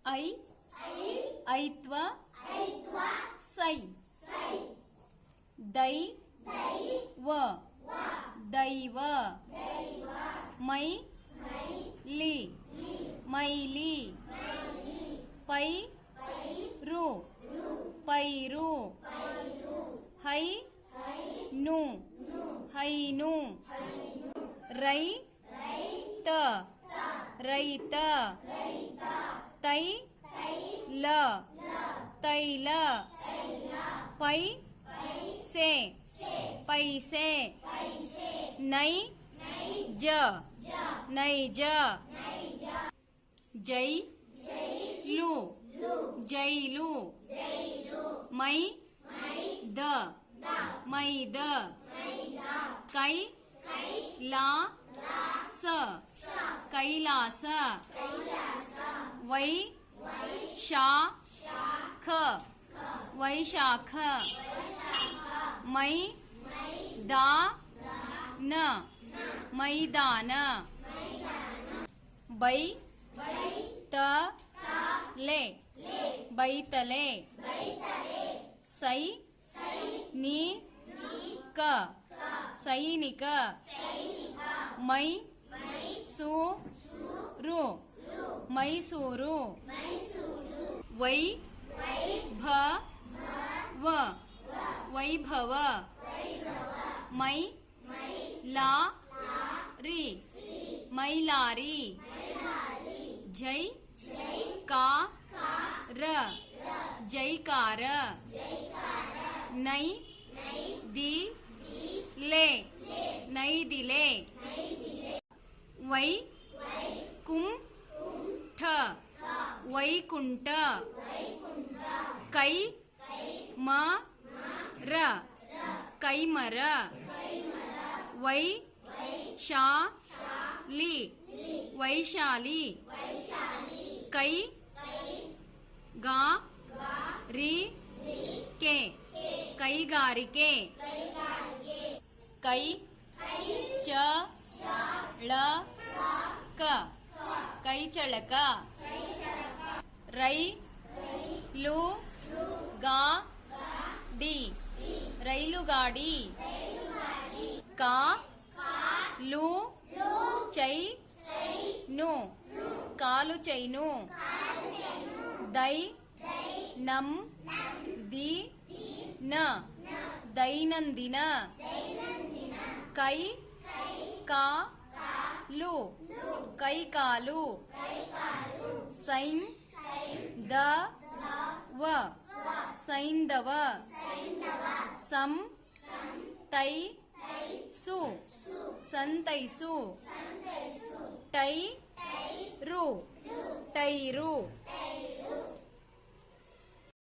I ಐತ್ವ ಸೈ ದೈ ವ ದೈವ ಮೈ ಲಿ ಮೈಲಿ ಪೈ ರು ಪೈರು ಹೈ ನು ಹೈನು ರೈ ತ ರೈತ ತೈ ಲ ತೈಲ ಪೈ ಸೆ ಪೈಸೆ ನೈ ಜ ನೈಜ ಜೈ ಲು ಜೈಲು ಮೈ ದ ಮೈದ ಕೈ ಲಾ ಸ ಕೈಲಾಸ ವೈ ಶಾ ಖ ವೈಶಾಖ ಮೈ ದಾ ನ ಮೈದಾನ ಬೈ ತ ಲೆ ಬೈತಲೆ ಸೈ ನಿ ಕ ಸೈನಿಕ ಮೈ ಸೂ ರು ಮೈಸೂರು ವೈ ಭ ವ ವೈಭವ ಮೈ ಲಾ ರಿ ಮೈಲಾರಿ ಜೈ ಕಾ ರ ಜೈಕಾರ ನೈ ದಿ ಲೆ ನೈದಿಲೆ ವೈ ಕುಂ ಠ ವೈಕುಂಠ ಕೈ ಮ ರ ಕೈಮರ ವೈ ಶಾ ಲಿ ವೈಶಾಲಿ ಕೈ ಗಾ ರಿ ಕೆ ಕೈಗಾರಿಕೆ ಕೈ ಚ ಳ ಕ ಕೈಚಳಕ ರೈ ಲು ಗಾ ಡಿ ರೈಲುಗಾಡಿ ಕಾ ಲು ಚೈ ನು ಕಾಲು ಚೈನು ದೈ ನಂ ದಿ ನ ದೈನಂದಿನ ಕೈ ಕಾ ಲು ಕೈಕಾಲು ಸೈನ್ ದ ವ ಸೈಂಧವ ಸಂ ತೈ ಸು ಸಂತೈಸು ಟೈ ರು ಟೈರು